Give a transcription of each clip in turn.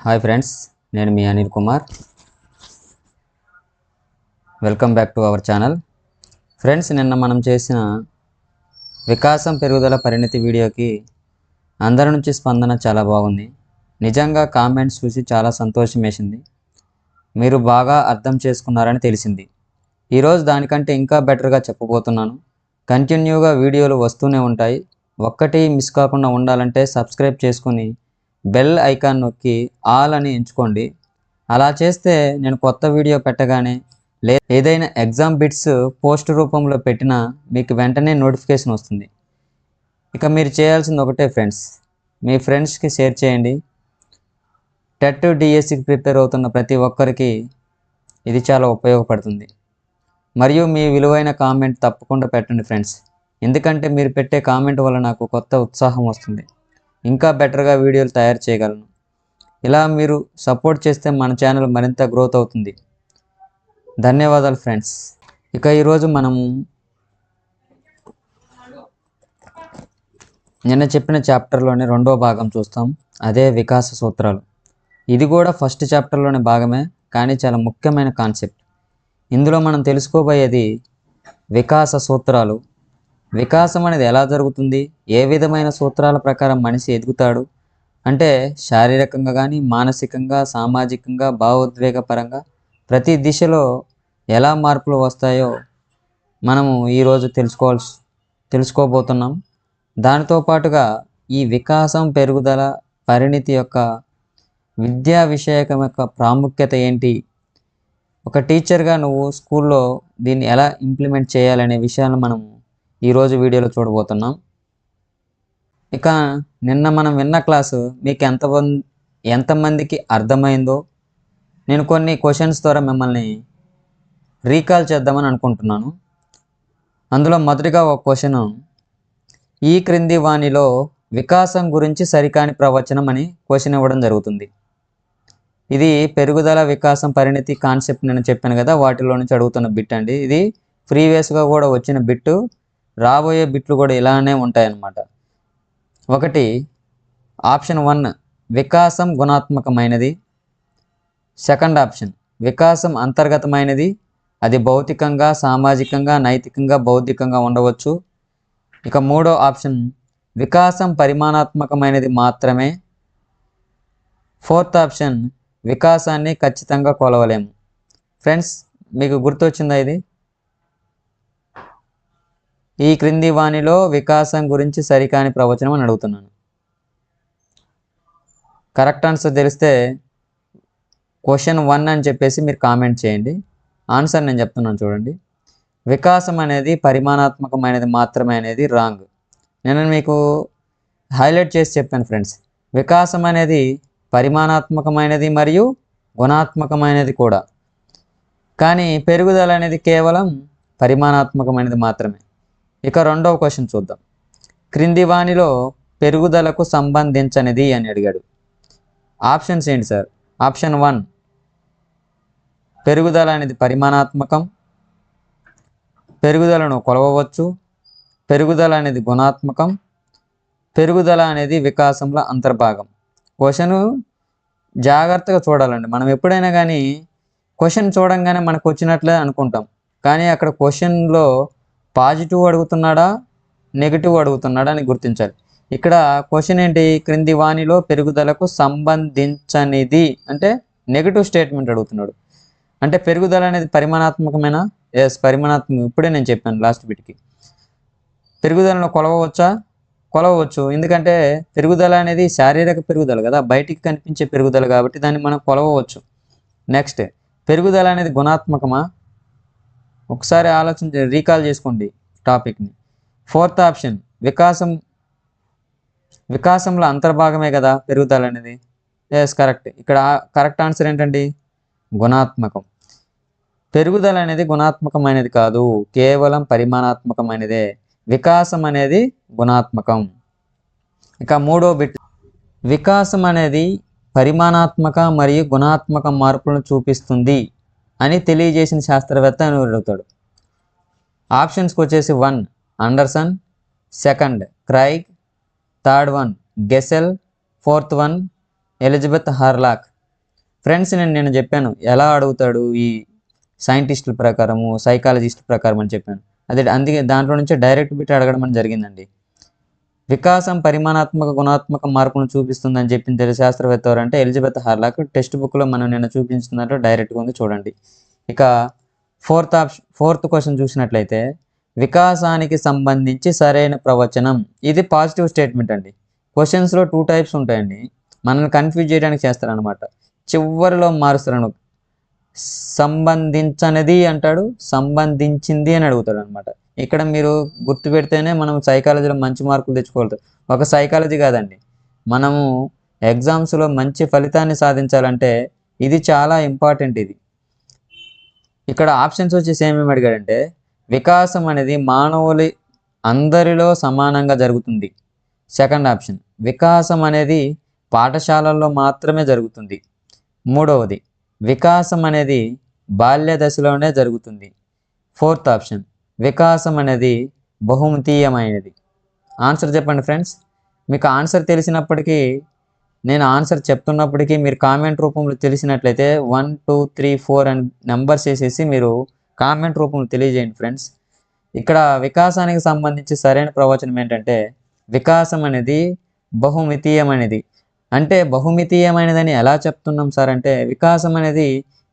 Hi friends, నేను మీ Anil Kumar. Welcome back to our channel. Friends, నిన్న మనం చేసిన వికాసం పెరుగుదల పరిణతి వీడియోకి అందరి నుంచి స్పందన చాలా బాగుంది. నిజంగా కామెంట్స్ చూసి చాలా సంతోషం వేసింది. మీరు బాగా అర్థం చేసుకున్నారని తెలిసింది. ఈరోజు దానికంటే ఇంకా బెటర్గా చెప్పబోతున్నాను. కంటిన్యూగా వీడియోలు వస్తూనే ఉంటాయి. ఒక్కటి మిస్ కాకుండా ఉండాలంటే సబ్స్క్రైబ్ చేసుకొని బెల్ ఐకాన్ నొక్కి ఆల్ అని ఎంచుకోండి. అలా చేస్తే నేను కొత్త వీడియో పెట్టగానే ఏదైనా ఎగ్జామ్ బిట్స్ పోస్ట్ రూపంలో పెట్టినా మీకు వెంటనే నోటిఫికేషన్ వస్తుంది. ఇక మీరు చేయాల్సింది ఒకటే ఫ్రెండ్స్, మీ ఫ్రెండ్స్కి షేర్ చేయండి. టెట్ డిఎస్సికి ప్రిపేర్ అవుతున్న ప్రతి ఒక్కరికి ఇది చాలా ఉపయోగపడుతుంది. మరియు మీ విలువైన కామెంట్ తప్పకుండా పెట్టండి ఫ్రెండ్స్. ఎందుకంటే మీరు పెట్టే కామెంట్ వల్ల నాకు కొత్త ఉత్సాహం వస్తుంది. ఇంకా బెటర్గా వీడియోలు తయారు చేయగలను. ఇలా మీరు సపోర్ట్ చేస్తే మన ఛానల్ మరింత గ్రోత్ అవుతుంది. ధన్యవాదాలు ఫ్రెండ్స్. ఇక ఈరోజు మనము నిన్న చెప్పిన చాప్టర్లోని రెండో భాగం చూస్తాం. అదే వికాస సూత్రాలు. ఇది కూడా ఫస్ట్ చాప్టర్లోని భాగమే, కానీ చాలా ముఖ్యమైన కాన్సెప్ట్. ఇందులో మనం తెలుసుకోబోయేది వికాస సూత్రాలు. వికాసం అనేది ఎలా జరుగుతుంది, ఏ విధమైన సూత్రాల ప్రకారం మనిషి ఎదుగుతాడు, అంటే శారీరకంగా కానీ మానసికంగా, సామాజికంగా, భావోద్వేగపరంగా ప్రతి దిశలో ఎలా మార్పులు వస్తాయో మనము ఈరోజు తెలుసుకోబోతున్నాం. దానితో పాటుగా ఈ వికాసం, పెరుగుదల, పరిణితి యొక్క విద్యా విషయకం యొక్క ప్రాముఖ్యత ఏంటి, ఒక టీచర్గా నువ్వు స్కూల్లో దీన్ని ఎలా ఇంప్లిమెంట్ చేయాలనే విషయాలను మనము ఈరోజు వీడియోలో చూడబోతున్నాం. ఇక నిన్న మనం విన్న క్లాసు మీకు ఎంతమందికి అర్థమైందో నేను కొన్ని క్వశ్చన్స్ ద్వారా మిమ్మల్ని రీకాల్ చేద్దామని అనుకుంటున్నాను. అందులో మొదటిగా ఒక క్వశ్చన్, ఈ క్రింది వాణిలో వికాసం గురించి సరికాని ప్రవచనం అని క్వశ్చన్ ఇవ్వడం జరుగుతుంది. ఇది పెరుగుదల, వికాసం, పరిణతి కాన్సెప్ట్ నేను చెప్పాను కదా, వాటిలో నుంచి అడుగుతున్న బిట్ అండి. ఇది ప్రీవియస్గా కూడా వచ్చిన బిట్టు, రాబోయే బిట్లు కూడా ఇలానే ఉంటాయన్నమాట. ఒకటి, ఆప్షన్ 1 వికాసం గుణాత్మకమైనది. సెకండ్ ఆప్షన్ వికాసం అంతర్గతమైనది, అది భౌతికంగా, సామాజికంగా, నైతికంగా, బౌద్ధికంగా ఉండవచ్చు. ఇక మూడో ఆప్షన్ వికాసం పరిమాణాత్మకమైనది మాత్రమే. ఫోర్త్ ఆప్షన్ వికాసాన్ని ఖచ్చితంగా కొలవలేము. ఫ్రెండ్స్, మీకు గుర్తొచ్చిందా ఇది? ఈ క్రింది వాణిలో వికాసం గురించి సరికాని ప్రవచనం అని అడుగుతున్నాను. కరెక్ట్ ఆన్సర్ తెలిస్తే క్వశ్చన్ 1 అని చెప్పేసి మీరు కామెంట్ చేయండి. ఆన్సర్ నేను చెప్తున్నాను చూడండి. వికాసం అనేది పరిమాణాత్మకమైనది మాత్రమే అనేది రాంగ్. నేను మీకు హైలైట్ చేసి చెప్పాను ఫ్రెండ్స్. వికాసం అనేది పరిమాణాత్మకమైనది మరియు గుణాత్మకమైనది కూడా, కానీ పెరుగుదల అనేది కేవలం పరిమాణాత్మకమైనది మాత్రమే. ఇక రెండవ క్వశ్చన్ చూద్దాం. క్రింది వాణిలో పెరుగుదలకు సంబంధించనిది అని అడిగాడు. ఆప్షన్స్ ఏంటి సార్? ఆప్షన్ 1 పెరుగుదల అనేది పరిమాణాత్మకం, పెరుగుదలను కొలవవచ్చు, పెరుగుదల అనేది గుణాత్మకం, పెరుగుదల అనేది వికాసంలో అంతర్భాగం. క్వశ్చను జాగ్రత్తగా చూడాలండి. మనం ఎప్పుడైనా కానీ క్వశ్చన్ చూడంగానే మనకు వచ్చినట్లే అనుకుంటాం, కానీ అక్కడ క్వశ్చన్లో పాజిటివ్ అడుగుతున్నాడా, నెగిటివ్ అడుగుతున్నాడా అని గుర్తించాలి. ఇక్కడ క్వశ్చన్ ఏంటి? క్రింది వాణిలో పెరుగుదలకు సంబంధించనిది అంటే నెగిటివ్ స్టేట్మెంట్ అడుగుతున్నాడు. అంటే పెరుగుదల అనేది పరిమాణాత్మకమేనా? ఎస్, పరిమాణాత్మకం. ఇప్పుడే నేను చెప్పాను లాస్ట్ బిట్కి. పెరుగుదలను కొలవవచ్చా? కొలవచ్చు. ఎందుకంటే పెరుగుదల అనేది శారీరక పెరుగుదల కదా, బయటికి కనిపించే పెరుగుదల కాబట్టి దాన్ని మనం కొలవవచ్చు. నెక్స్ట్, పెరుగుదల అనేది గుణాత్మకమా? ఒకసారి రీకాల్ చేసుకోండి టాపిక్ని. ఫోర్త్ ఆప్షన్ వికాసంలో అంతర్భాగమే కదా పెరుగుదల అనేది. Yes, correct. ఇక్కడ కరెక్ట్ ఆన్సర్ ఏంటండి? గుణాత్మకం. పెరుగుదల అనేది గుణాత్మకమైనది కాదు, కేవలం పరిమాణాత్మకమైనదే. వికాసం అనేది గుణాత్మకం. ఇక మూడో బిట్, వికాసం అనేది పరిమాణాత్మక మరియు గుణాత్మక మార్పులను చూపిస్తుంది అని తెలియజేసిన శాస్త్రవేత్త అని అడుగుతాడు. ఆప్షన్స్కి వచ్చేసి 1 Anderson, second Craig, third 1 గెసెల్, fourth 1 Elizabeth Hurlock. Friends నేను చెప్పాను ఎలా అడుగుతాడు ఈ సైంటిస్టుల ప్రకారము, సైకాలజిస్టుల ప్రకారం అని చెప్పాను. అదే అందుకే దాంట్లో నుంచి డైరెక్ట్ బిట్ అడగడం అని జరిగిందండి. వికాసం పరిమాణాత్మక గుణాత్మక మార్పును చూపిస్తుందని చెప్పిన తెలుగు శాస్త్రవేత్త ఎవరంటే ఎలిజబెత్ హార్లాక్. టెక్స్ట్ బుక్లో మనం నిన్న చూపించినట్టు డైరెక్ట్గా ఉంది చూడండి. ఇక ఫోర్త్ క్వశ్చన్ చూసినట్లయితే వికాసానికి సంబంధించి సరైన ప్రవచనం. ఇది పాజిటివ్ స్టేట్మెంట్ అండి. క్వశ్చన్స్లో 2 టైప్స్ ఉంటాయండి. మనల్ని కన్ఫ్యూజ్ చేయడానికి చేస్తారనమాట. చివరిలో మారుస్తారను, సంబంధించనిది అంటాడు, సంబంధించింది అని అడుగుతాడు అనమాట. ఇక్కడ మీరు గుర్తుపెడితేనే మనం సైకాలజీలో మంచి మార్కులు తెచ్చుకోగలుగుతాం. ఒక సైకాలజీ కాదండి, మనము ఎగ్జామ్స్లో మంచి ఫలితాన్ని సాధించాలంటే ఇది చాలా ఇంపార్టెంట్. ఇది ఇక్కడ ఆప్షన్స్ వచ్చేసి ఏమేమి అడిగాడంటే వికాసం అనేది మానవులు అందరిలో సమానంగా జరుగుతుంది. సెకండ్ ఆప్షన్ వికాసం అనేది పాఠశాలల్లో మాత్రమే జరుగుతుంది. మూడవది వికాసం అనేది బాల్య దశలోనే జరుగుతుంది. ఫోర్త్ ఆప్షన్ వికాసం అనేది బహుమితీయమైనది. ఆన్సర్ చెప్పండి ఫ్రెండ్స్. మీకు ఆన్సర్ తెలిసినప్పటికీ, నేను ఆన్సర్ చెప్తున్నప్పటికీ మీరు కామెంట్ రూపంలో తెలిసినట్లయితే 1 2 3 4 అని నెంబర్స్ వేసేసి మీరు కామెంట్ రూపంలో తెలియజేయండి ఫ్రెండ్స్. ఇక్కడ వికాసానికి సంబంధించి సరైన ప్రవచనం ఏంటంటే వికాసం అనేది బహుమితీయమైనది. అంటే బహుమితీయమైనదని ఎలా చెప్తున్నాం సార్ అంటే వికాసం అనేది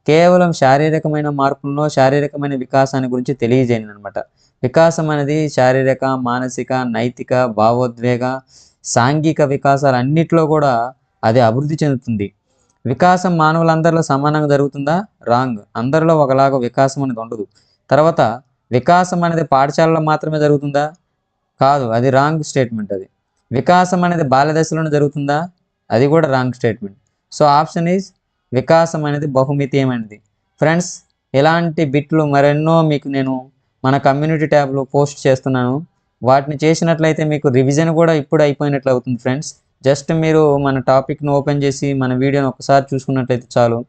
కేవలం శారీరకమైన మార్పులను, శారీరకమైన వికాసాన్ని గురించి తెలియజేయను అనమాట. వికాసం అనేది శారీరక, మానసిక, నైతిక, భావోద్వేగ, సాంఘిక వికాసాలు అన్నిట్లో కూడా అది అభివృద్ధి చెందుతుంది. వికాసం మానవులందరిలో సమానంగా జరుగుతుందా? రాంగ్. అందరిలో ఒకలాగా వికాసం అనేది ఉండదు. తర్వాత వికాసం అనేది పాఠశాలలో మాత్రమే జరుగుతుందా? కాదు, అది రాంగ్ స్టేట్మెంట్. అది వికాసం అనేది బాల్య దశలోనే జరుగుతుందా? అది కూడా wrong statement. So option is వికాసం అనేది బహుమితీయమైనది. ఫ్రెండ్స్, ఇలాంటి బిట్లు మరెన్నో మీకు నేను మన కమ్యూనిటీ ట్యాబ్లో పోస్ట్ చేస్తున్నాను. వాటిని చేసినట్లయితే మీకు రివిజన్ కూడా ఇప్పుడు అయిపోయినట్లు అవుతుంది ఫ్రెండ్స్. జస్ట్ మీరు మన టాపిక్ను ఓపెన్ చేసి మన వీడియోని ఒకసారి చూసుకున్నట్లయితే చాలు.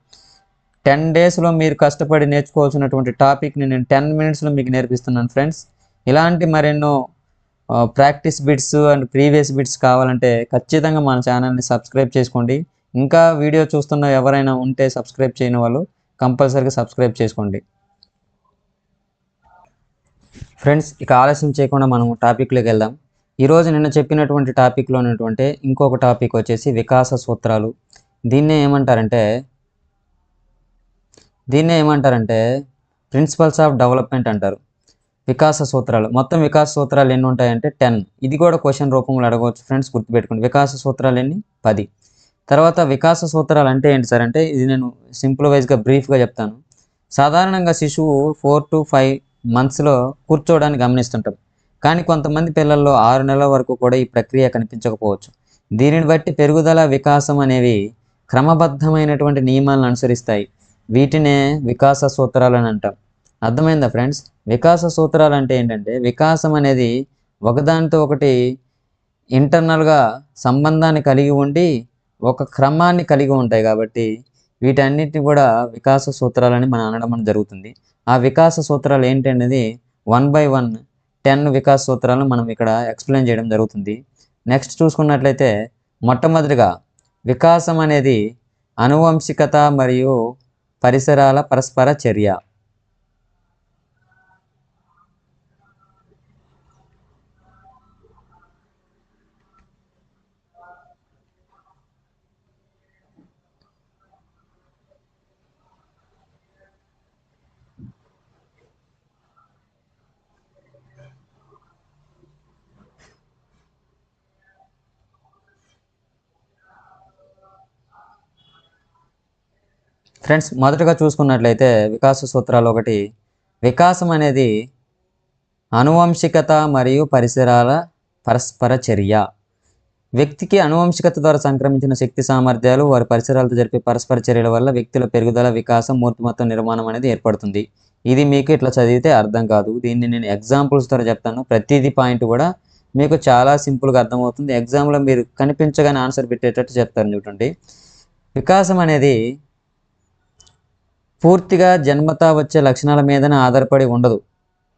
10 డేస్లో మీరు కష్టపడి నేర్చుకోవాల్సినటువంటి టాపిక్ని నేను 10 మినిట్స్లో మీకు నేర్పిస్తున్నాను ఫ్రెండ్స్. ఇలాంటి మరెన్నో practice bits and previous bits కావాలంటే ఖచ్చితంగా మన ఛానల్ని సబ్స్క్రైబ్ చేసుకోండి. ఇంకా వీడియో చూస్తున్న ఎవరైనా ఉంటే సబ్స్క్రైబ్ చేయని వాళ్ళు కంపల్సరీగా సబ్స్క్రైబ్ చేసుకోండి ఫ్రెండ్స్. ఇక ఆలస్యం చేయకుండా మనం టాపిక్లోకి వెళ్దాం. ఈరోజు నిన్న చెప్పినటువంటి టాపిక్లో ఉన్నటువంటి ఇంకొక టాపిక్ వచ్చేసి వికాస సూత్రాలు. దీన్నే ఏమంటారంటే ప్రిన్సిపల్స్ ఆఫ్ డెవలప్మెంట్ అంటారు. వికాస సూత్రాలు, మొత్తం వికాస సూత్రాలు ఎన్ని ఉంటాయంటే 10. ఇది కూడా క్వశ్చన్ రూపంలో అడగవచ్చు ఫ్రెండ్స్, గుర్తుపెట్టుకోండి. వికాస సూత్రాలు ఎన్ని? 10. తర్వాత వికాస సూత్రాలు అంటే ఏంటి సార్ అంటే ఇది నేను సింపుల్ వైజ్గా బ్రీఫ్గా చెప్తాను. సాధారణంగా శిశువు 4 to 5 మంత్స్లో కూర్చోవడానికి గమనిస్తుంటాం. కానీ కొంతమంది పిల్లల్లో 6 నెలల వరకు కూడా ఈ ప్రక్రియ కనిపించకపోవచ్చు. దీనిని బట్టి పెరుగుదల, వికాసం అనేవి క్రమబద్ధమైనటువంటి నియమాలను అనుసరిస్తాయి. వీటినే వికాస సూత్రాలు అని అంటాం. అర్థమైందా ఫ్రెండ్స్? వికాస సూత్రాలు అంటే ఏంటంటే వికాసం అనేది ఒకదానితో ఒకటి ఇంటర్నల్గా సంబంధాన్ని కలిగి ఉండి ఒక క్రమాన్ని కలిగి ఉంటాయి. కాబట్టి వీటన్నిటిని కూడా వికాస సూత్రాలని మనం అనడం జరుగుతుంది. ఆ వికాస సూత్రాలు ఏంటి అనేది 1 by 1 10 వికాస సూత్రాలను మనం ఇక్కడ ఎక్స్ప్లెయిన్ చేయడం జరుగుతుంది. నెక్స్ట్ చూసుకున్నట్లయితే మొట్టమొదటిగా వికాసం అనేది అనువంశికత మరియు పరిసరాల పరస్పర చర్య. ఫ్రెండ్స్, మొదటగా చూసుకున్నట్లయితే వికాస సూత్రాలు ఒకటి, వికాసం అనేది అనువంశికత మరియు పరిసరాల పరస్పర చర్య. వ్యక్తికి అనువంశికత ద్వారా సంక్రమించిన శక్తి సామర్థ్యాలు వారి పరిసరాలతో జరిపే పరస్పర చర్యల వల్ల వ్యక్తుల పెరుగుదల, వికాసం, మూర్తిమత్వ, నిర్మాణం అనేది ఏర్పడుతుంది. ఇది మీకు ఇట్లా చదివితే అర్థం కాదు. దీన్ని నేను ఎగ్జాంపుల్స్ ద్వారా చెప్తాను. ప్రతిదీ పాయింట్ కూడా మీకు చాలా సింపుల్గా అర్థమవుతుంది. ఎగ్జామ్లో మీరు కనిపించగానే ఆన్సర్ పెట్టేటట్టు చెప్తారు. చూడండి, వికాసం అనేది పూర్తిగా జన్మతా వచ్చే లక్షణాల మీదనే ఆధారపడి ఉండదు.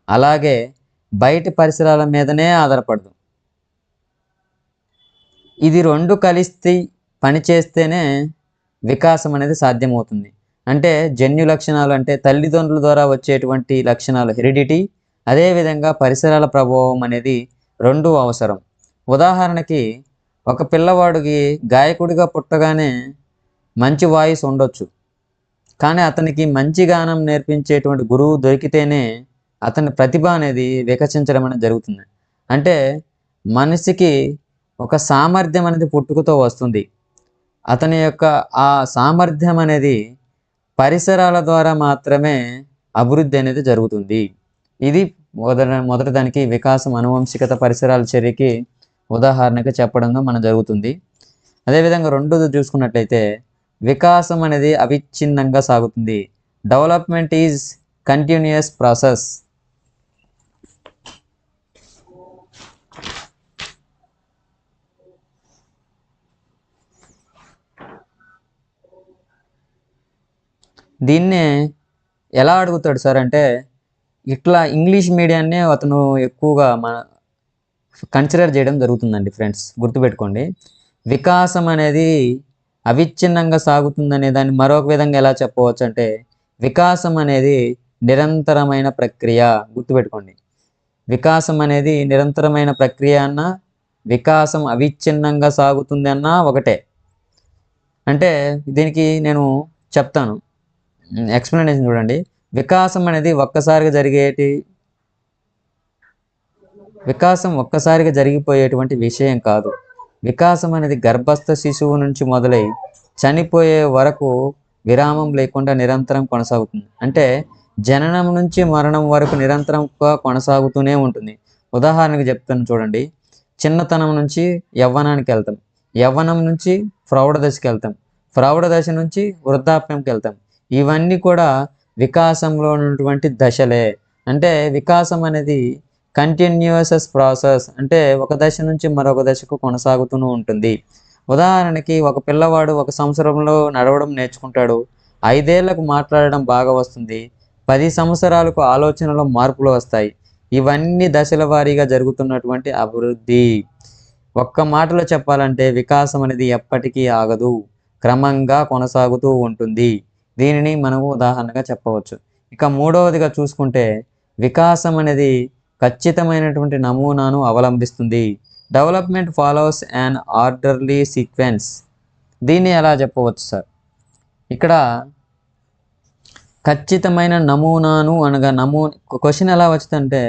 అలాగే బయటి పరిసరాల మీదనే ఆధారపడదు. ఇది రెండు కలిసి పనిచేస్తేనే వికాసం అనేది సాధ్యమవుతుంది. అంటే జన్యు లక్షణాలు అంటే తల్లిదండ్రుల ద్వారా వచ్చేటువంటి లక్షణాలు హెరిడిటీ, అదేవిధంగా పరిసరాల ప్రభావం అనేది రెండూ అవసరం. ఉదాహరణకి ఒక పిల్లవాడికి గాయకుడిగా పుట్టగానే మంచి వాయిస్ ఉండొచ్చు. కానీ అతనికి మంచి గానం నేర్పించేటువంటి గురువు దొరికితేనే అతని ప్రతిభ అనేది వికసించడం అనేది జరుగుతుంది. అంటే మనిషికి ఒక సామర్థ్యం అనేది పుట్టుకతో వస్తుంది. అతని యొక్క ఆ సామర్థ్యం అనేది పరిసరాల ద్వారా మాత్రమే అభివృద్ధి అనేది జరుగుతుంది. ఇది మొదటి దానికి వికాసం అనువంశికత పరిసరాల చర్యకి ఉదాహరణగా చెప్పడంలో మన జరుగుతుంది. అదేవిధంగా రెండోది చూసుకున్నట్లయితే వికాసం అనేది అవిచ్ఛిన్నంగా సాగుతుంది. Development is continuous process. దీన్నే ఎలా అడుగుతాడు సార్ అంటే, ఇట్లా ఇంగ్లీష్ మీడియాన్నే అతను ఎక్కువగా కన్సిడర్ చేయడం జరుగుతుందండి. ఫ్రెండ్స్ గుర్తుపెట్టుకోండి, వికాసం అనేది అవిచ్ఛిన్నంగా సాగుతుందనే దాన్ని మరొక విధంగా ఎలా చెప్పవచ్చు అంటే, వికాసం అనేది నిరంతరమైన ప్రక్రియ. గుర్తుపెట్టుకోండి, వికాసం అనేది నిరంతరమైన ప్రక్రియ అన్న, వికాసం అవిచ్ఛిన్నంగా సాగుతుంది అన్న ఒకటే. అంటే దీనికి నేను చెప్తాను, ఎక్స్ప్లెనేషన్ చూడండి. వికాసం అనేది ఒక్కసారిగా జరిగిపోయేటువంటి విషయం కాదు. వికాసం అనేది గర్భస్థ శిశువు నుంచి మొదలై చనిపోయే వరకు విరామం లేకుండా నిరంతరం కొనసాగుతుంది. అంటే జననం నుంచి మరణం వరకు నిరంతరంగా కొనసాగుతూనే ఉంటుంది. ఉదాహరణకు చెప్తాను చూడండి, చిన్నతనం నుంచి యవ్వనానికి వెళ్తాం, యవ్వనం నుంచి ప్రౌఢ దశకి వెళ్తాం, ప్రౌఢ దశ నుంచి వృద్ధాప్యంకి వెళ్తాం. ఇవన్నీ కూడా వికాసంలో ఉన్నటువంటి దశలే. అంటే వికాసం అనేది కంటిన్యూయస్ ప్రాసెస్, అంటే ఒక దశ నుంచి మరొక దశకు కొనసాగుతూ ఉంటుంది. ఉదాహరణకి ఒక పిల్లవాడు 1 సంవత్సరంలో నడవడం నేర్చుకుంటాడు, 5 ఏళ్లకు మాట్లాడడం బాగా వస్తుంది, 10 సంవత్సరాలకు ఆలోచనలో మార్పులు వస్తాయి. ఇవన్నీ దశల వారీగా జరుగుతున్నటువంటి అభివృద్ధి. ఒక్క మాటలో చెప్పాలంటే వికాసం అనేది ఎప్పటికీ ఆగదు, క్రమంగా కొనసాగుతూ ఉంటుంది. దీనిని మనము ఉదాహరణగా చెప్పవచ్చు. ఇక మూడవదిగా చూసుకుంటే, వికాసం అనేది ఖచ్చితమైనటువంటి నమూనాను అవలంబిస్తుంది. Development follows an orderly sequence. దీన్ని ఎలా చెప్పవచ్చు సార్? ఇక్కడ ఖచ్చితమైన నమూనాను అనగా క్వశ్చన్ ఎలా వచ్చిందంటే,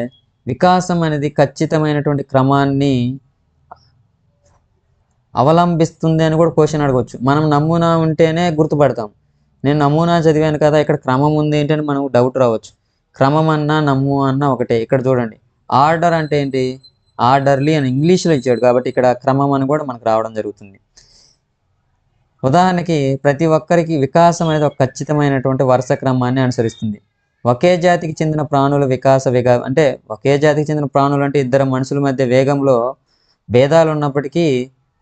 వికాసం అనేది ఖచ్చితమైనటువంటి క్రమాన్ని అవలంబిస్తుంది అని కూడా క్వశ్చన్ అడగవచ్చు. మనం నమూనా ఉంటేనే గుర్తుపడతాం. నేను నమూనా చదివాను కదా, ఇక్కడ క్రమం ఉంది ఏంటని మనకు డౌట్ రావచ్చు. క్రమం అన్నా నమూ అన్నా ఒకటే. ఇక్కడ చూడండి, ఆర్డర్ అంటే ఏంటి? ఆర్డర్లీ అని ఇంగ్లీష్లో ఇచ్చాడు కాబట్టి ఇక్కడ క్రమం అని కూడా మనకు రావడం జరుగుతుంది. ఉదాహరణకి ప్రతి ఒక్కరికి వికాసం అనేది ఒక ఖచ్చితమైనటువంటి వరుస క్రమాన్ని అనుసరిస్తుంది. ఒకే జాతికి చెందిన ప్రాణుల అంటే ఒకే జాతికి చెందిన ప్రాణులు అంటే ఇద్దరు మనుషుల మధ్య వేగంలో భేదాలు ఉన్నప్పటికీ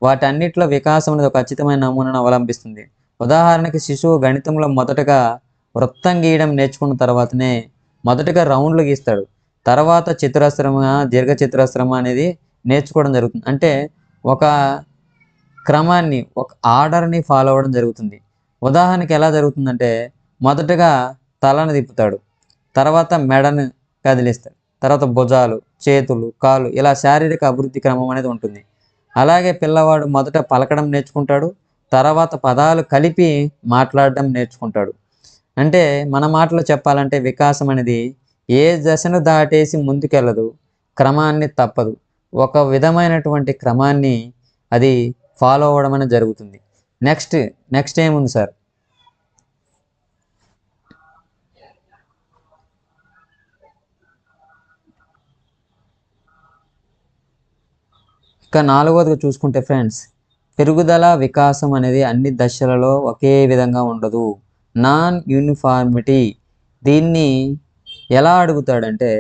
వాటన్నిటిలో వికాసం అనేది ఒక ఖచ్చితమైన నమూనాను అవలంబిస్తుంది. ఉదాహరణకి శిశువు గణితంలో మొదటగా వృత్తం గీయడం నేర్చుకున్న తర్వాతనే మొదటగా రౌండ్లు గీస్తాడు, తర్వాత చతురస్రమ, దీర్ఘ చతురస్రమ అనేది నేర్చుకోవడం జరుగుతుంది. అంటే ఒక క్రమాన్ని, ఒక ఆర్డర్ని ఫాలో అవ్వడం జరుగుతుంది. ఉదాహరణకి ఎలా జరుగుతుందంటే, మొదటగా తలను తిప్పుతాడు, తర్వాత మెడను కదిలిస్తాడు, తర్వాత భుజాలు, చేతులు, కాళ్ళు, ఇలా శారీరక అభివృద్ధి క్రమం అనేది ఉంటుంది. అలాగే పిల్లవాడు మొదట పలకడం నేర్చుకుంటాడు, తర్వాత పదాలు కలిపి మాట్లాడడం నేర్చుకుంటాడు. అంటే మన మాటలో చెప్పాలంటే వికాసం అనేది ఏ దశను దాటేసి ముందుకెళ్ళదు, క్రమాన్ని తప్పదు, ఒక విధమైనటువంటి క్రమాన్ని అది ఫాలో అవ్వడం అనేది జరుగుతుంది. నెక్స్ట్ ఏముంది సార్? ఇక నాలుగవదిగా చూసుకుంటే ఫ్రెండ్స్, పెరుగుదల వికాసం అనేది అన్ని దశలలో ఒకే విధంగా ఉండదు, నాన్ యూనిఫార్మిటీ. దీన్ని ఎలా అడుగుతాడంటే,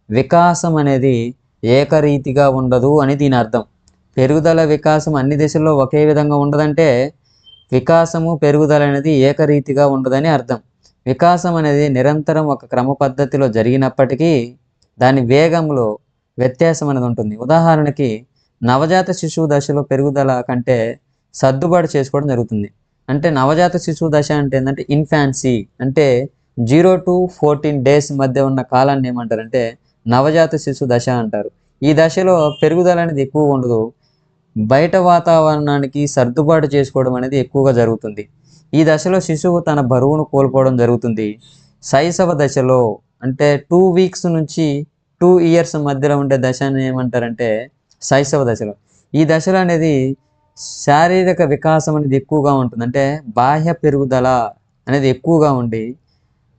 వికాసం అనేది ఏకరీతిగా ఉండదు అని దీని అర్థం. పెరుగుదల వికాసం అన్ని దశల్లో ఒకే విధంగా ఉండదంటే వికాసము పెరుగుదల అనేది ఏకరీతిగా ఉండదని అర్థం. వికాసం అనేది నిరంతరం ఒక క్రమ పద్ధతిలో జరిగినప్పటికీ దాని వేగంలో వ్యత్యాసం అనేది ఉంటుంది. ఉదాహరణకి నవజాత శిశువు దశలో పెరుగుదల కంటే సర్దుబాటు చేసుకోవడం జరుగుతుంది. అంటే నవజాత శిశువు దశ అంటే ఏంటంటే ఇన్ఫాన్సీ, అంటే 0 to 14 days మధ్య ఉన్న కాలాన్ని ఏమంటారంటే నవజాత శిశు దశ అంటారు. ఈ దశలో పెరుగుదల అనేది ఎక్కువగా ఉండదు. బయట వాతావరణానికి సర్దుబాటు చేసుకోవడం అనేది ఎక్కువగా జరుగుతుంది. ఈ దశలో శిశువు తన బరువును కోల్పోవడం జరుగుతుంది. శైశవ దశలో అంటే 2 weeks నుంచి 2 years మధ్యలో ఉండే దశని ఏమంటారంటే శైశవ దశలో. ఈ దశలో అనేది శారీరక వికాసం అనేది ఎక్కువగా ఉంటుంది. అంటే బాహ్య పెరుగుదల అనేది ఎక్కువగా ఉండి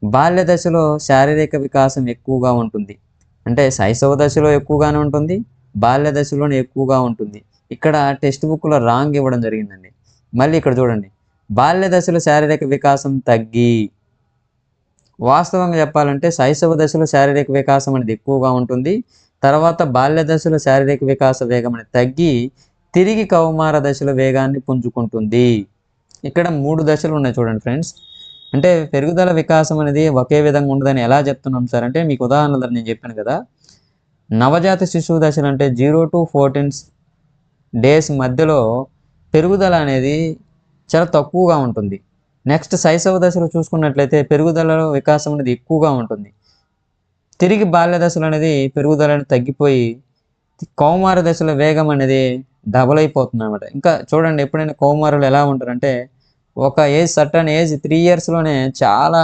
బాల్య దశలో శారీరక వికాసం ఎక్కువగా ఉంటుంది. అంటే శైశవ దశలో ఎక్కువగానే ఉంటుంది, బాల్య దశలోనే ఎక్కువగా ఉంటుంది. ఇక్కడ టెక్స్ట్ బుక్లో రాంగ్ ఇవ్వడం జరిగిందండి. మళ్ళీ ఇక్కడ చూడండి, బాల్య దశలో శారీరక వికాసం తగ్గి, వాస్తవంగా చెప్పాలంటే శైశవ దశలో శారీరక వికాసం అనేది ఎక్కువగా ఉంటుంది. తర్వాత బాల్య దశలో శారీరక వికాస వేగం అనేది తగ్గి తిరిగి కౌమార దశలో వేగాన్ని పుంజుకుంటుంది. ఇక్కడ 3 దశలు ఉన్నాయి చూడండి ఫ్రెండ్స్. అంటే పెరుగుదల వికాసం అనేది ఒకే విధంగా ఉండదని ఎలా చెప్తున్నాం సార్ అంటే, మీకు ఉదాహరణలు నేను చెప్పాను కదా, నవజాత శిశువు దశలు అంటే 0 to 14 days మధ్యలో పెరుగుదల అనేది చాలా తక్కువగా ఉంటుంది. నెక్స్ట్ శైశవ దశలో చూసుకున్నట్లయితే పెరుగుదలలో వికాసం అనేది ఎక్కువగా ఉంటుంది. తిరిగి బాల్య దశలో అనేది పెరుగుదల అనేది తగ్గిపోయి కౌమార దశలో వేగం అనేది డబల్ అయిపోతుంది అనమాట. ఇంకా చూడండి, ఎప్పుడైనా కౌమారులు ఎలా ఉంటారంటే ఒక సర్టన్ ఏజ్ 3 yearsలోనే చాలా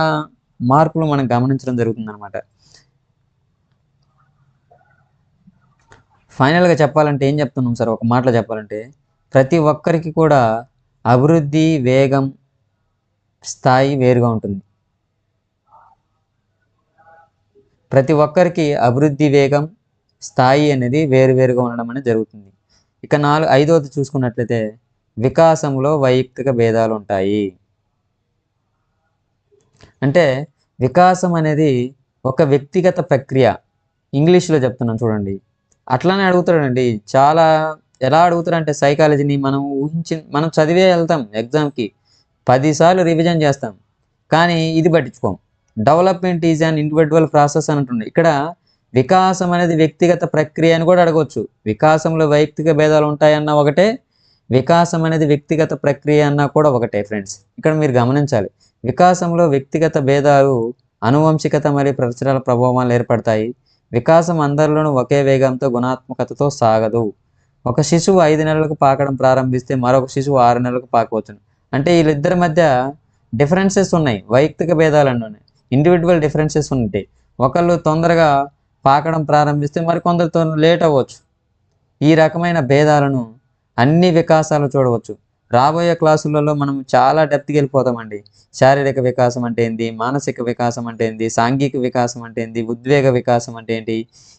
మార్పులు మనం గమనించడం జరుగుతుంది అనమాట. ఫైనల్గా చెప్పాలంటే ఏం చెప్తున్నాం సార్, ఒక మాటలో చెప్పాలంటే ప్రతి ఒక్కరికి కూడా అభివృద్ధి వేగం స్థాయి వేరుగా ఉంటుంది. ప్రతి ఒక్కరికి అభివృద్ధి వేగం స్థాయి అనేది వేరువేరుగా ఉండడం అనేది జరుగుతుంది. ఇక 5వది చూసుకున్నట్లయితే వికాసంలో వైయక్తిక భేదాలు ఉంటాయి. అంటే వికాసం అనేది ఒక వ్యక్తిగత ప్రక్రియ. ఇంగ్లీష్లో చెప్తున్నాను చూడండి. అట్లానే అడుగుతాడండి, చాలా ఎలా అడుగుతారంటే సైకాలజీని మనం చదివే వెళ్తాం ఎగ్జామ్కి, 10 సార్లు రివిజన్ చేస్తాం, కానీ ఇది పట్టించుకోం. Development is an individual process అని అంటుంది. ఇక్కడ వికాసం అనేది వ్యక్తిగత ప్రక్రియ అని కూడా అడగవచ్చు. వికాసంలో వైయక్తిక భేదాలు ఉంటాయన్న ఒకటే, వికాసం అనేది వ్యక్తిగత ప్రక్రియ అన్నా కూడా ఒకటే ఫ్రెండ్స్. ఇక్కడ మీరు గమనించాలి, వికాసంలో వ్యక్తిగత భేదాలు అనువంశికత మరియు పరిసరాల ప్రభావాలు ఏర్పడతాయి. వికాసం అందరిలోనూ ఒకే వేగంతో గుణాత్మకతతో సాగదు. ఒక శిశువు 5 నెలలకు పాకడం ప్రారంభిస్తే మరొక శిశువు 6 నెలలకు పాకవచ్చును. అంటే వీళ్ళిద్దరి మధ్య డిఫరెన్సెస్ ఉన్నాయి, వైయక్తిక భేదాలు ఉన్నాయి, ఇండివిజువల్ డిఫరెన్సెస్ ఉంటాయి. ఒకళ్ళు తొందరగా పాకడం ప్రారంభిస్తే మరికొందరితో లేట్ అవ్వచ్చు. ఈ రకమైన భేదాలను అన్ని వికాసాలు చూడవచ్చు. రాబోయే క్లాసులలో మనం చాలా డెప్త్కి వెళ్ళిపోతామండి. శారీరక వికాసం అంటే ఏంటి, మానసిక వికాసం అంటే ఏంటి, సాంఘిక వికాసం అంటే ఏంటి, ఉద్వేగ వికాసం అంటే ఏంటి,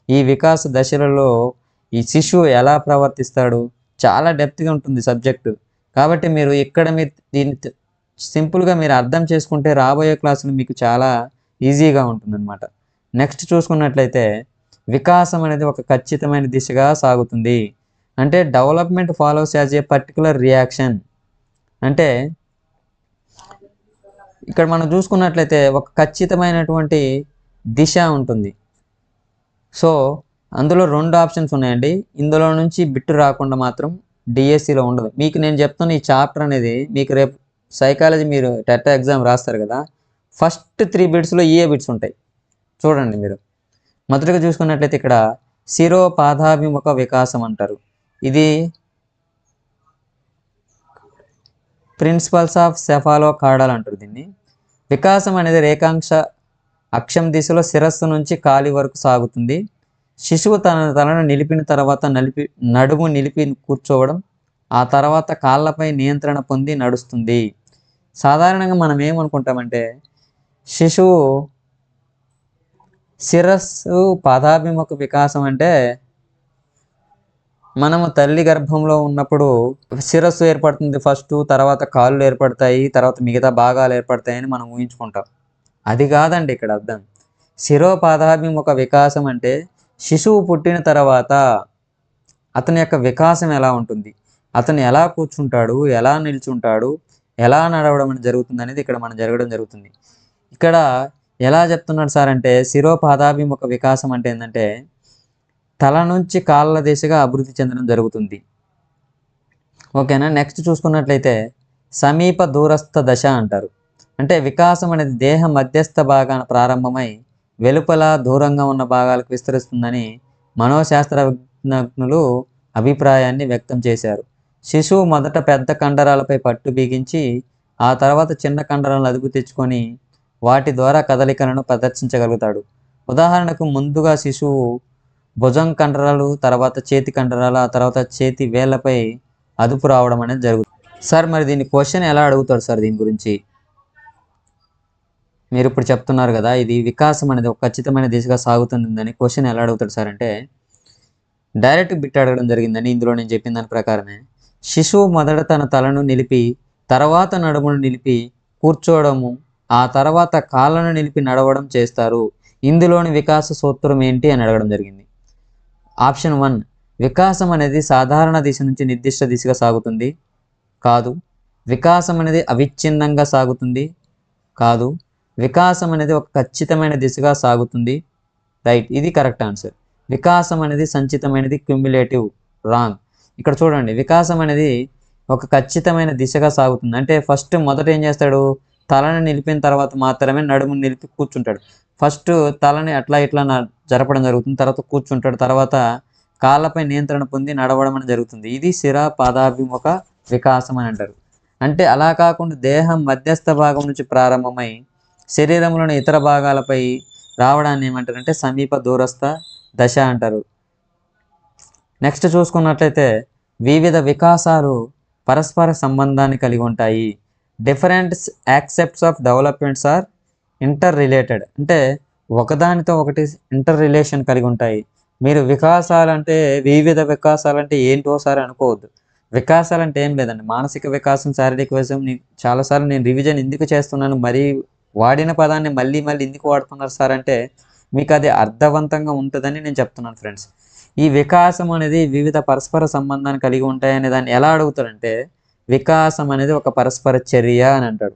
ఈ వికాస దశలలో ఈ శిశువు ఎలా ప్రవర్తిస్తాడు, చాలా డెప్త్గా ఉంటుంది సబ్జెక్టు. కాబట్టి మీరు దీన్ని సింపుల్గా మీరు అర్థం చేసుకుంటే రాబోయే క్లాసులు మీకు చాలా ఈజీగా ఉంటుందన్నమాట. నెక్స్ట్ చూసుకున్నట్లయితే వికాసం అనేది ఒక ఖచ్చితమైన దిశగా సాగుతుంది. అంటే development follows as a particular reaction. అంటే ఇక్కడ మనం చూసుకున్నట్లయితే ఒక ఖచ్చితమైనటువంటి దిశ ఉంటుంది. సో అందులో 2 ఆప్షన్స్ ఉన్నాయండి. ఇందులో నుంచి బిట్టు రాకుండా మాత్రం డిఎస్సిలో ఉండదు. మీకు నేను చెప్తున్న ఈ చాప్టర్ అనేది మీకు రేపు సైకాలజీ మీరు టెట్ ఎగ్జామ్ రాస్తారు కదా, ఫస్ట్ 3 బిట్స్లో ఏ బిట్స్ ఉంటాయి చూడండి మీరు. మొదటిగా చూసుకున్నట్లయితే ఇక్కడ శిరోపాదాభిముఖ వికాసం అంటారు. ఇది ప్రిన్సిపల్స్ ఆఫ్ సెఫాలోకార్డల్ అంటారు దీన్ని. వికాసం అనేది రేఖాంశ అక్షం దిశలో శిరస్సు నుంచి కాలి వరకు సాగుతుంది. శిశువు తన తలను నిలిపిన తర్వాత నడుము నిలిపి కూర్చోవడం, ఆ తర్వాత కాళ్ళపై నియంత్రణ పొంది నడుస్తుంది. సాధారణంగా మనం ఏమనుకుంటామంటే శిశువు శిరస్సు పాదాభిముఖ వికాసం అంటే మనము తల్లి గర్భంలో ఉన్నప్పుడు శిరస్సు ఏర్పడుతుంది ఫస్ట్, తర్వాత కాళ్ళు ఏర్పడతాయి, తర్వాత మిగతా భాగాలు ఏర్పడతాయని మనం ఊహించుకుంటాం. అది కాదండి ఇక్కడ అర్థం. శిరోపాదాభిముఖ వికాసం అంటే శిశువు పుట్టిన తర్వాత అతని యొక్క వికాసం ఎలా ఉంటుంది, అతను ఎలా కూర్చుంటాడు, ఎలా నిల్చుంటాడు, ఎలా నడవడం అనేది జరుగుతుంది అనేది ఇక్కడ మనం జరగడం జరుగుతుంది. ఇక్కడ ఎలా చెప్తున్నాడు సార్ అంటే శిరోపాదాభిముఖ వికాసం అంటే ఏంటంటే తల నుంచి కాళ్ళ దిశగా అభివృద్ధి చెందడం జరుగుతుంది. ఓకేనా. నెక్స్ట్ చూసుకున్నట్లయితే సమీప దూరస్థ దశ అంటారు. అంటే వికాసం అనేది దేహ మధ్యస్థ భాగాన ప్రారంభమై వెలుపల దూరంగా ఉన్న భాగాలకు విస్తరిస్తుందని మనోశాస్త్రజ్ఞులు అభిప్రాయాన్ని వ్యక్తం చేశారు. శిశువు మొదట పెద్ద కండరాలపై పట్టు బిగించి ఆ తర్వాత చిన్న కండరాలను అదుపు తెచ్చుకొని వాటి ద్వారా కదలికలను ప్రదర్శించగలుగుతాడు. ఉదాహరణకు ముందుగా శిశువు భుజం కండరాలు, తర్వాత చేతి కండరాలు, ఆ తర్వాత చేతి వేళ్ళపై అదుపు రావడం అనేది జరుగుతుంది. సార్ మరి దీన్ని క్వశ్చన్ ఎలా అడుగుతాడు సార్ దీని గురించి? మీరు ఇప్పుడు చెప్తున్నారు కదా, ఇది వికాసం అనేది ఒక ఖచ్చితమైన దిశగా సాగుతుందని క్వశ్చన్ ఎలా అడుగుతాడు సార్ అంటే, డైరెక్ట్ బిట్ అడగడం జరిగిందని ఇందులో నేను చెప్పిన దాని ప్రకారమే. శిశువు మొదట తన తలను నిలిపి, తర్వాత నడుమును నిలిపి కూర్చోవడము, ఆ తర్వాత కాళ్ళను నిలిపి నడవడం చేస్తారు. ఇందులోని వికాస సూత్రం ఏంటి అని అడగడం జరిగింది. ఆప్షన్ 1, వికాసం అనేది సాధారణ దిశ నుంచి నిర్దిష్ట దిశగా సాగుతుంది. కాదు. వికాసం అనేది అవిచ్ఛిన్నంగా సాగుతుంది. కాదు. వికాసం అనేది ఒక ఖచ్చితమైన దిశగా సాగుతుంది. రైట్, ఇది కరెక్ట్ ఆన్సర్. వికాసం అనేది సంచితమైనది, క్యుములేటివ్. రాంగ్. ఇక్కడ చూడండి, వికాసం అనేది ఒక ఖచ్చితమైన దిశగా సాగుతుంది. అంటే ఫస్ట్ మొదట ఏం చేస్తాడు, తలని నిలిపిన తర్వాత మాత్రమే నడుముని నిలిపి కూర్చుంటాడు. ఫస్ట్ తలని అట్లా ఇట్లా జరపడం జరుగుతుంది, తర్వాత కూర్చుంటాడు, తర్వాత కాళ్ళపై నియంత్రణ పొంది నడవడం అనేది జరుగుతుంది. ఇది శిర పాదాభిముఖ వికాసం అని అంటారు. అంటే అలా కాకుండా దేహం మధ్యస్థ భాగం నుంచి ప్రారంభమై శరీరంలోని ఇతర భాగాలపై రావడాన్ని ఏమంటారంటే సమీప దూరస్థ దశ అంటారు. నెక్స్ట్ చూసుకున్నట్లయితే వివిధ వికాసాలు పరస్పర సంబంధాన్ని కలిగి ఉంటాయి. Different accepts of developments are inter related. అంటే ఒకదానితో ఒకటి ఇంటర్ రిలేషన్ కలిగి ఉంటాయి. మీరు వికాసాలంటే వివిధ వికాసాలంటే ఏంటో సార్ అనుకోవద్దు. వికాసాలంటే ఏం లేదండి, మానసిక వికాసం, శారీరక వికాసం. చాలాసార్లు నేను రివిజన్ ఎందుకు చేస్తున్నాను, మరీ వాడిన పదాన్ని మళ్ళీ మళ్ళీ ఎందుకు వాడుతున్నారు సార్ అంటే మీకు అది అర్థవంతంగా ఉంటుందని నేను చెప్తున్నాను ఫ్రెండ్స్. ఈ వికాసం అనేది వివిధ పరస్పర సంబంధాన్ని కలిగి ఉంటాయనే దాన్ని ఎలా అడుగుతాడంటే, వికాసం అనేది ఒక పరస్పర చర్య అని అంటాడు.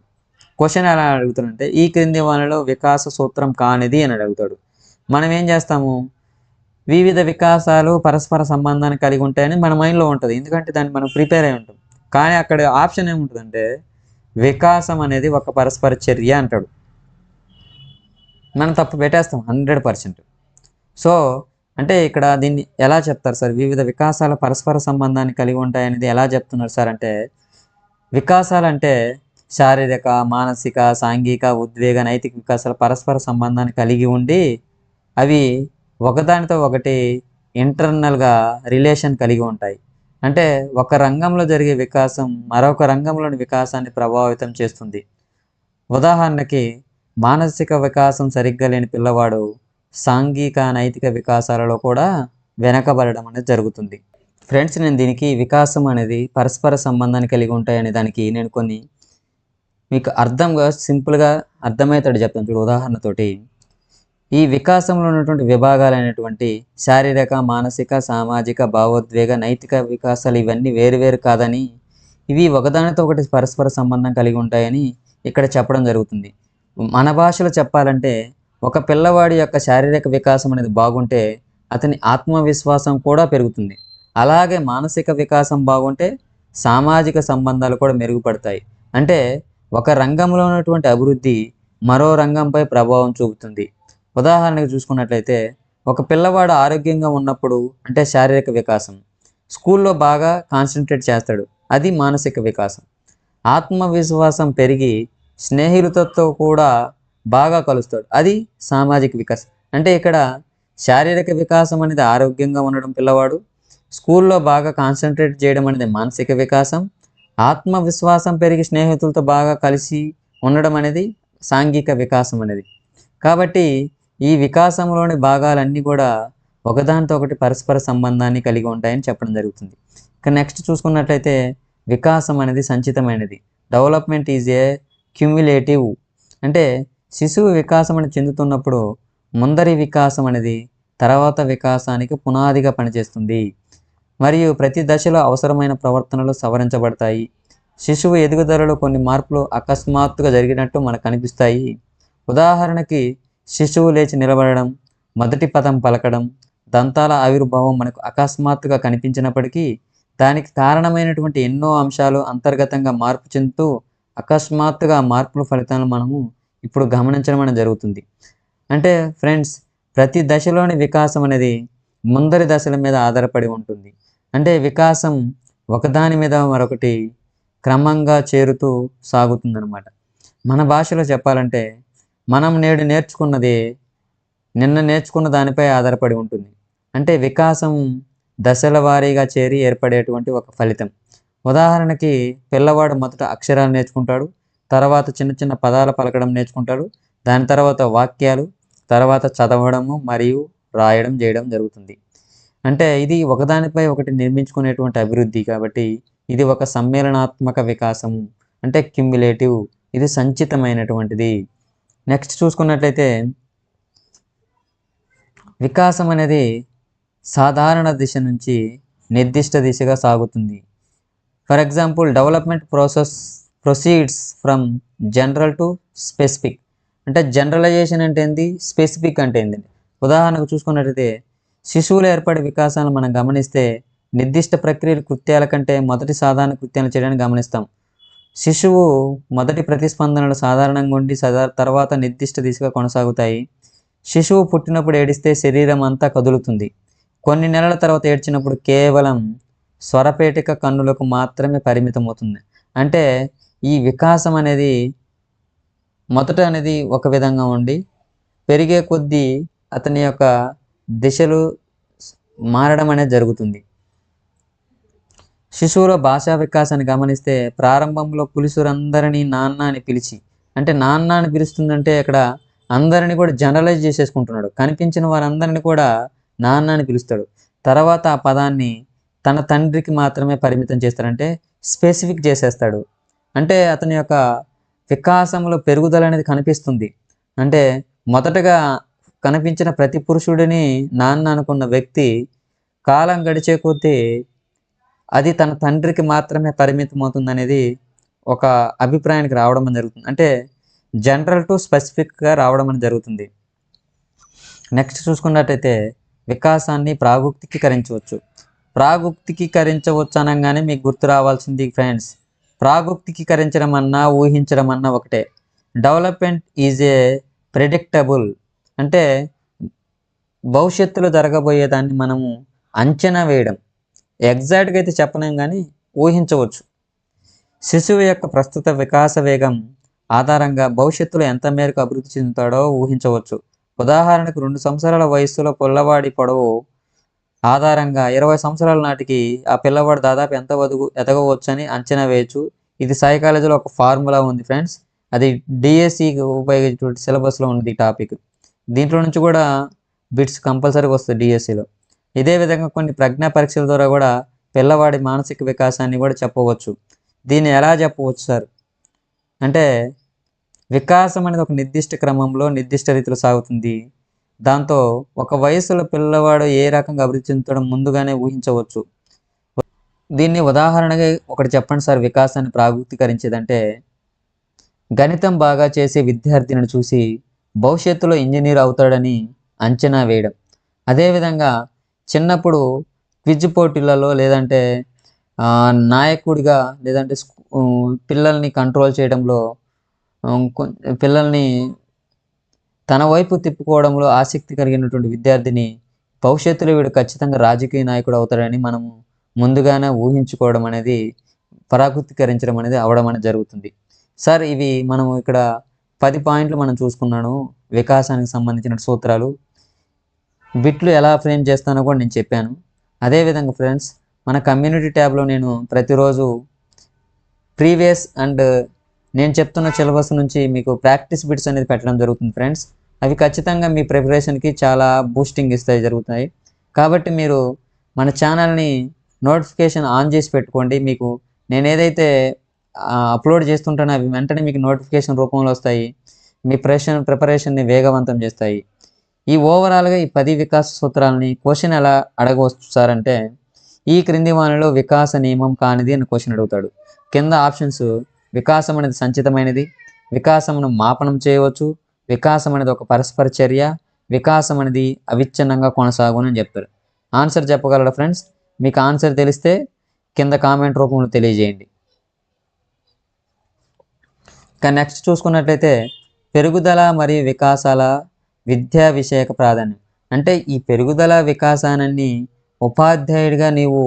క్వశ్చన్ ఎలా అడుగుతాడంటే, ఈ క్రింది వానిలో వికాస సూత్రం కానిది అని అడుగుతాడు. మనం ఏం చేస్తాము, వివిధ వికాసాలు పరస్పర సంబంధాన్ని కలిగి ఉంటాయని మన మైండ్లో ఉంటుంది, ఎందుకంటే దాన్ని మనం ప్రిపేర్ అయి ఉంటాం. కానీ అక్కడ ఆప్షన్ ఏముంటుందంటే వికాసం అనేది ఒక పరస్పర చర్య అంటాడు. మనం తప్పు పెట్టేస్తాం 100%. సో అంటే ఇక్కడ దీన్ని ఎలా చెప్తారు సార్, వివిధ వికాసాల పరస్పర సంబంధాన్ని కలిగి ఉంటాయనేది ఎలా చెప్తున్నారు సార్ అంటే, వికాసాలు అంటే శారీరక, మానసిక, సాంఘిక, ఉద్వేగ, నైతిక వికాసాల పరస్పర సంబంధాన్ని కలిగి ఉండి అవి ఒకదానితో ఒకటి ఇంటర్నల్గా రిలేషన్ కలిగి ఉంటాయి. అంటే ఒక రంగంలో జరిగే వికాసం మరొక రంగంలోని వికాసాన్ని ప్రభావితం చేస్తుంది. ఉదాహరణకి మానసిక వికాసం సరిగ్గా లేని పిల్లవాడు సాంఘిక, నైతిక వికాసాలలో కూడా వెనకబడడం అనేది జరుగుతుంది. ఫ్రెండ్స్, నేను దీనికి వికాసం అనేది పరస్పర సంబంధాన్ని కలిగి ఉంటాయనే దానికి నేను కొన్ని మీకు సింపుల్గా అర్థమయ్యేటట్టు చెప్తాను చూడు ఉదాహరణతోటి. ఈ వికాసంలో ఉన్నటువంటి విభాగాలైనటువంటి శారీరక, మానసిక, సామాజిక, భావోద్వేగ, నైతిక వికాసాలు ఇవన్నీ వేరువేరు కాదని, ఇవి ఒకదానితో ఒకటి పరస్పర సంబంధం కలిగి ఉంటాయని ఇక్కడ చెప్పడం జరుగుతుంది. మన భాషలో చెప్పాలంటే ఒక పిల్లవాడి యొక్క శారీరక వికాసం అనేది బాగుంటే అతని ఆత్మవిశ్వాసం కూడా పెరుగుతుంది. అలాగే మానసిక వికాసం బాగుంటే సామాజిక సంబంధాలు కూడా మెరుగుపడతాయి. అంటే ఒక రంగంలో ఉన్నటువంటి అభివృద్ధి మరో రంగంపై ప్రభావం చూపుతుంది. ఉదాహరణకు చూసుకున్నట్లయితే ఒక పిల్లవాడు ఆరోగ్యంగా ఉన్నప్పుడు అంటే శారీరక వికాసం, స్కూల్లో బాగా కాన్సన్ట్రేట్ చేస్తాడు, అది మానసిక వికాసం. ఆత్మవిశ్వాసం పెరిగి స్నేహితులతో కూడా బాగా కలుస్తాడు, అది సామాజిక వికాసం. అంటే ఇక్కడ శారీరక వికాసం అనేది ఆరోగ్యంగా ఉండడం పిల్లవాడు, స్కూల్లో బాగా కాన్సన్ట్రేట్ చేయడం అనేది మానసిక వికాసం, ఆత్మవిశ్వాసం పెరిగి స్నేహితులతో బాగా కలిసి ఉండడం అనేది సాంఘిక వికాసం అనేది. కాబట్టి ఈ వికాసంలోని భాగాలన్నీ కూడా ఒకదానితో ఒకటి పరస్పర సంబంధాన్ని కలిగి ఉంటాయని చెప్పడం జరుగుతుంది. ఇక నెక్స్ట్ చూసుకున్నట్లయితే వికాసం అనేది సంచితమైనది. Development is a cumulative. అంటే శిశువు వికాసం అనేది చెందుతున్నప్పుడు ముందరి వికాసం అనేది తర్వాత వికాసానికి పునాదిగా పనిచేస్తుంది మరియు ప్రతి దశలో అవసరమైన ప్రవర్తనలు సవరించబడతాయి. శిశువు ఎదుగుదలలో కొన్ని మార్పులు అకస్మాత్తుగా జరిగినట్టు మనకు కనిపిస్తాయి. ఉదాహరణకి శిశువు లేచి నిలబడడం, మొదటి పదం పలకడం, దంతాల ఆవిర్భావం మనకు అకస్మాత్తుగా కనిపించినప్పటికీ దానికి కారణమైనటువంటి ఎన్నో అంశాలు అంతర్గతంగా మార్పు చెందుతూ అకస్మాత్తుగా ఆ మార్పుల ఫలితాలను మనము ఇప్పుడు గమనించడం అనేది జరుగుతుంది. అంటే ఫ్రెండ్స్, ప్రతి దశలోని వికాసం అనేది ముందరి దశల మీద ఆధారపడి ఉంటుంది. అంటే వికాసం ఒకదాని మీద మరొకటి క్రమంగా చేరుతూ సాగుతుందన్నమాట. మన భాషలో చెప్పాలంటే మనం నేడు నేర్చుకున్నది నిన్న నేర్చుకున్న దానిపై ఆధారపడి ఉంటుంది. అంటే వికాసం దశల వారీగా చేరి ఏర్పడేటువంటి ఒక ఫలితం. ఉదాహరణకి పిల్లవాడు మొదట అక్షరాలు నేర్చుకుంటాడు, తర్వాత చిన్న చిన్న పదాలు పలకడం నేర్చుకుంటాడు, దాని తర్వాత వాక్యాలు, తర్వాత చదవడము మరియు రాయడం చేయడం జరుగుతుంది. అంటే ఇది ఒకదానిపై ఒకటి నిర్మించుకునేటువంటి అభివృద్ధి కాబట్టి ఇది ఒక సమ్మేళనాత్మక వికాసము, అంటే క్యుమ్యులేటివ్, ఇది సంచితమైనటువంటిది. నెక్స్ట్ చూసుకున్నట్లయితే వికాసం అనేది సాధారణ దిశ నుంచి నిర్దిష్ట దిశగా సాగుతుంది. For example, development process proceeds from general to specific. అంటే జనరలైజేషన్ అంటే ఏంటి, స్పెసిఫిక్ అంటే ఏంటి. ఉదాహరణకు చూసుకున్నట్లయితే శిశువులు ఏర్పడే వికాసాలను మనం గమనిస్తే నిర్దిష్ట ప్రక్రియల కృత్యాల కంటే మొదటి సాధారణ కృత్యాలను చేయడానికి గమనిస్తాం. శిశువు మొదటి ప్రతిస్పందనలు సాధారణంగా ఉండి తర్వాత నిర్దిష్ట దిశగా కొనసాగుతాయి. శిశువు పుట్టినప్పుడు ఏడిస్తే శరీరం అంతా కదులుతుంది. కొన్ని నెలల తర్వాత ఏడ్చినప్పుడు కేవలం స్వరపేటిక కన్నులకు మాత్రమే పరిమితం అవుతుంది. అంటే ఈ వికాసం అనేది మొదట అనేది ఒక విధంగా ఉండి పెరిగే కొద్దీ అతని యొక్క దిశలు మారడం అనేది జరుగుతుంది. శిశువుల భాషా వికాసాన్ని గమనిస్తే ప్రారంభంలో పులుసురందరినీ నాన్న అని పిలిచి, అంటే నాన్న అని పిలుస్తుందంటే ఇక్కడ అందరిని కూడా జనరలైజ్ చేసేసుకుంటున్నాడు. కనిపించిన వారందరిని కూడా నాన్న అని పిలుస్తాడు. తర్వాత ఆ పదాన్ని తన తండ్రికి మాత్రమే పరిమితం చేస్తాడంటే స్పెసిఫిక్ చేసేస్తాడు. అంటే అతని యొక్క వికాసంలో పెరుగుదల అనేది కనిపిస్తుంది. అంటే మొదటగా కనిపించిన ప్రతి పురుషుడిని నాన్న అనుకున్న వ్యక్తి కాలం గడిచే కొద్దీ అది తన తండ్రికి మాత్రమే పరిమితం అవుతుంది అనేది ఒక అభిప్రాయానికి రావడం అని జరుగుతుంది. అంటే జనరల్ టు స్పెసిఫిక్గా రావడం అని జరుగుతుంది. నెక్స్ట్ చూసుకున్నట్టయితే వికాసాన్ని ప్రాగుక్తికరించవచ్చు. ప్రాగుక్తికరించవచ్చు అనగానే మీకు గుర్తు రావాల్సింది ఫ్రెండ్స్, ప్రాగుక్తికరించడం అన్నా ఊహించడం అన్నా ఒకటే. డెవలప్మెంట్ ఈజ్ ఏ ప్రెడిక్టబుల్, అంటే భవిష్యత్తులో జరగబోయేదాన్ని మనము అంచనా వేయడం. ఎగ్జాక్ట్గా అయితే చెప్పలేం కానీ ఊహించవచ్చు. శిశువు యొక్క ప్రస్తుత వికాస వేగం ఆధారంగా భవిష్యత్తులో ఎంత మేరకు అభివృద్ధి చెందుతాడో ఊహించవచ్చు. ఉదాహరణకు 2 సంవత్సరాల వయస్సులో పిల్లవాడి పొడవు ఆధారంగా 20 సంవత్సరాల నాటికి ఆ పిల్లవాడు దాదాపు ఎంత ఎదగవచ్చని అంచనా వేయచ్చు. ఇది సైకాలజీలో ఒక ఫార్ములా ఉంది ఫ్రెండ్స్, అది డిఎస్సికి ఉపయోగించే సిలబస్లో ఉంది ఈ టాపిక్. దీంట్లో నుంచి కూడా బిట్స్ కంపల్సరీగా వస్తుంది డిఎస్సిలో. ఇదే విధంగా కొన్ని ప్రజ్ఞా పరీక్షల ద్వారా కూడా పిల్లవాడి మానసిక వికాసాన్ని కూడా చెప్పవచ్చు. దీన్ని ఎలా చెప్పవచ్చు సార్ అంటే, వికాసం అనేది ఒక నిర్దిష్ట క్రమంలో నిర్దిష్ట రీతిలో సాగుతుంది. దాంతో ఒక వయసులో పిల్లవాడు ఏ రకంగా అభివృద్ధి చెందుతాడో ముందుగానే ఊహించవచ్చు. దీన్ని ఉదాహరణగా ఒకటి చెప్పండి సార్ వికాసాన్ని ప్రాగుక్తీకరించేదంటే, గణితం బాగా చేసే విద్యార్థిని చూసి భవిష్యత్తులో ఇంజనీర్ అవుతాడని అంచనా వేయడం. అదేవిధంగా చిన్నప్పుడు క్విజ్ పోటీలలో లేదంటే నాయకుడిగా లేదంటే పిల్లల్ని కంట్రోల్ చేయడంలో పిల్లల్ని తన వైపు తిప్పుకోవడంలో ఆసక్తి కలిగినటువంటి విద్యార్థిని భవిష్యత్తులో వీడు ఖచ్చితంగా రాజకీయ నాయకుడు అవుతాడని మనము ముందుగానే ఊహించుకోవడం అనేది ప్రాగుక్తీకరించడం అనేది అవడం అనేది జరుగుతుంది. సార్ ఇవి మనం ఇక్కడ 10 పాయింట్లు మనం చూసుకున్నాను, వికాసానికి సంబంధించిన సూత్రాలు. బిట్లు ఎలా ఫ్రేమ్ చేస్తానో కూడా నేను చెప్పాను. అదేవిధంగా ఫ్రెండ్స్, మన కమ్యూనిటీ ట్యాబ్లో నేను ప్రతిరోజు ప్రీవియస్ అండ్ నేను చెప్తున్న సిలబస్ నుంచి మీకు ప్రాక్టీస్ బిట్స్ అనేది పెట్టడం జరుగుతుంది ఫ్రెండ్స్. అవి ఖచ్చితంగా మీ ప్రిపరేషన్కి చాలా బూస్టింగ్ జరుగుతాయి. కాబట్టి మీరు మన ఛానల్ని నోటిఫికేషన్ ఆన్ చేసి పెట్టుకోండి. మీకు నేను ఏదైతే అప్లోడ్ చేస్తుంటానో అవి వెంటనే మీకు నోటిఫికేషన్ రూపంలో వస్తాయి. మీ ప్రిపరేషన్ని వేగవంతం చేస్తాయి. ఈ ఓవరాల్గా ఈ 10 వికాస సూత్రాలని క్వశ్చన్ ఎలా అడగవచ్చు సార్ అంటే, ఈ క్రింది వానిలో వికాస నియమం కానిది అని క్వశ్చన్ అడుగుతాడు. కింద ఆప్షన్స్: వికాసం అనేది సంచితమైనది, వికాసమును మాపనం చేయవచ్చు, వికాసం అనేది ఒక పరస్పర చర్య, వికాసం అనేది అవిచ్ఛిన్నంగా కొనసాగును అని చెప్తారు. ఆన్సర్ చెప్పగలరా ఫ్రెండ్స్? మీకు ఆన్సర్ తెలిస్తే కింద కామెంట్ రూపంలో తెలియజేయండి. ఇక నెక్స్ట్ చూసుకున్నట్లయితే పెరుగుదల మరియు వికాసాల విద్యా విషయక ప్రాధాన్యం. అంటే ఈ పెరుగుదల వికాసాన్ని ఉపాధ్యాయుడిగా నీవు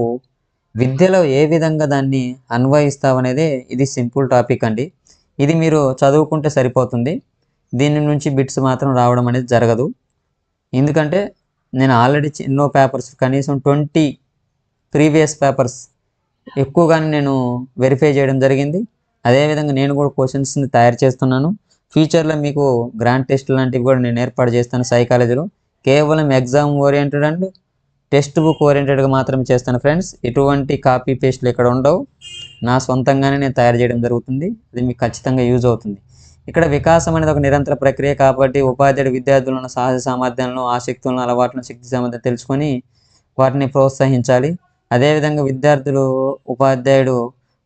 విద్యలో ఏ విధంగా దాన్ని అన్వయిస్తావు అనేది ఇది సింపుల్ టాపిక్ అండి. ఇది మీరు చదువుకుంటే సరిపోతుంది. దీని నుంచి బిట్స్ మాత్రం రావడం అనేది జరగదు. ఎందుకంటే నేను ఆల్రెడీ ఎన్నో పేపర్స్ కనీసం 20 ప్రీవియస్ పేపర్స్ ఎక్కువగానే నేను వెరిఫై చేయడం జరిగింది. అదేవిధంగా నేను కూడా క్వశ్చన్స్ని తయారు చేస్తున్నాను. ఫ్యూచర్లో మీకు గ్రాండ్ టెస్ట్ లాంటివి కూడా నేను ఏర్పాటు చేస్తాను. సైకాలజీలో కేవలం exam oriented and textbook ఓరియంటెడ్గా మాత్రమే చేస్తాను ఫ్రెండ్స్. ఎటువంటి కాపీ పేస్ట్లు ఇక్కడ ఉండవు. నా సొంతంగానే నేను తయారు చేయడం జరుగుతుంది. అది మీకు ఖచ్చితంగా యూజ్ అవుతుంది. ఇక్కడ వికాసం అనేది ఒక నిరంతర ప్రక్రియ కాబట్టి ఉపాధ్యాయుడు విద్యార్థులు ఉన్న సహజ సామర్థ్యాలను, ఆసక్తులను, అలవాట్లను, శక్తి సామర్థ్యం తెలుసుకొని వాటిని ప్రోత్సహించాలి. అదేవిధంగా విద్యార్థులు ఉపాధ్యాయుడు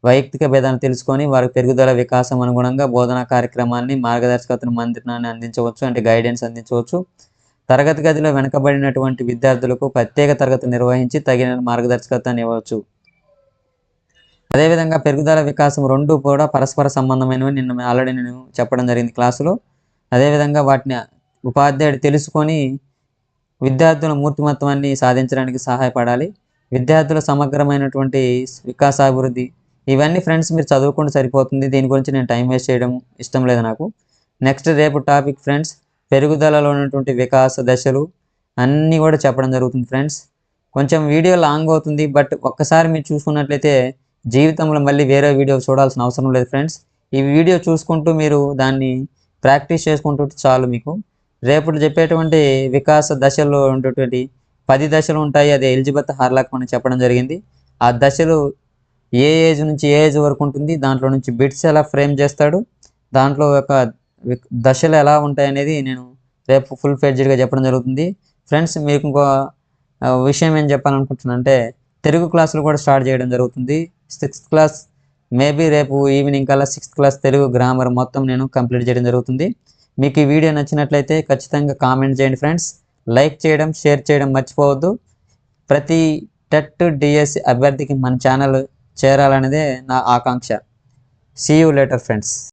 వైయక్తిక భేదాన్ని తెలుసుకొని వారి పెరుగుదల వికాసం అనుగుణంగా బోధనా కార్యక్రమాన్ని, మార్గదర్శకతను, మంత్రాన్ని అందించవచ్చు, అంటే గైడెన్స్ అందించవచ్చు. తరగతి గదిలో వెనుకబడినటువంటి విద్యార్థులకు ప్రత్యేక తరగతులు నిర్వహించి తగిన మార్గదర్శకతను ఇవ్వచ్చు. అదేవిధంగా పెరుగుదల వికాసం రెండు కూడా పరస్పర సంబంధమైనవి ఆల్రెడీ నేను చెప్పడం జరిగింది క్లాసులో. అదేవిధంగా వాటిని ఉపాధ్యాయుడు తెలుసుకొని విద్యార్థుల మూర్తిమత్వాన్ని సాధించడానికి సహాయపడాలి. విద్యార్థుల సమగ్రమైనటువంటి వికాసాభివృద్ధి ఇవన్నీ ఫ్రెండ్స్ మీరు చదువుకుంటే సరిపోతుంది. దీని గురించి నేను టైం వేస్ట్ చేయడం ఇష్టం లేదు నాకు. నెక్స్ట్ రేపు టాపిక్ ఫ్రెండ్స్ పెరుగుదలలో ఉన్నటువంటి వికాస దశలు అన్నీ కూడా చెప్పడం జరుగుతుంది ఫ్రెండ్స్. కొంచెం వీడియో లాంగ్ అవుతుంది, బట్ ఒక్కసారి మీరు చూసుకున్నట్లయితే జీవితంలో మళ్ళీ వేరే వీడియో చూడాల్సిన అవసరం లేదు ఫ్రెండ్స్. ఈ వీడియో చూసుకుంటూ మీరు దాన్ని ప్రాక్టీస్ చేసుకుంటూ చాలు. మీకు రేపు చెప్పేటువంటి వికాస దశల్లో ఉండేటువంటి 10 దశలు ఉంటాయి. అది ఎలిజబెత్ హార్లాక్ మనకి చెప్పడం జరిగింది. ఆ దశలు ఏ ఏజ్ నుంచి ఏ ఏజ్ వరకు ఉంటుంది, దాంట్లో నుంచి బిట్స్ ఎలా ఫ్రేమ్ చేస్తాడు, దాంట్లో యొక్క దశలు ఎలా ఉంటాయి అనేది నేను రేపు ఫుల్ ఫ్లెడ్జ్డ్గా చెప్పడం జరుగుతుంది ఫ్రెండ్స్. మీకు ఇంకో విషయం ఏం చెప్పాలనుకుంటున్నాను అంటే తెలుగు క్లాసులు కూడా స్టార్ట్ చేయడం జరుగుతుంది. 6th క్లాస్ మేబీ రేపు ఈవినింగ్ కల్లా 6th క్లాస్ తెలుగు గ్రామర్ మొత్తం నేను కంప్లీట్ చేయడం జరుగుతుంది. మీకు ఈ వీడియో నచ్చినట్లయితే ఖచ్చితంగా కామెంట్ చేయండి ఫ్రెండ్స్. లైక్ చేయడం, షేర్ చేయడం మర్చిపోవద్దు. ప్రతి టెట్ డిఎస్సి అభ్యర్థికి మన ఛానల్ చేరాలనేదే నా ఆకాంక్ష. See you later friends.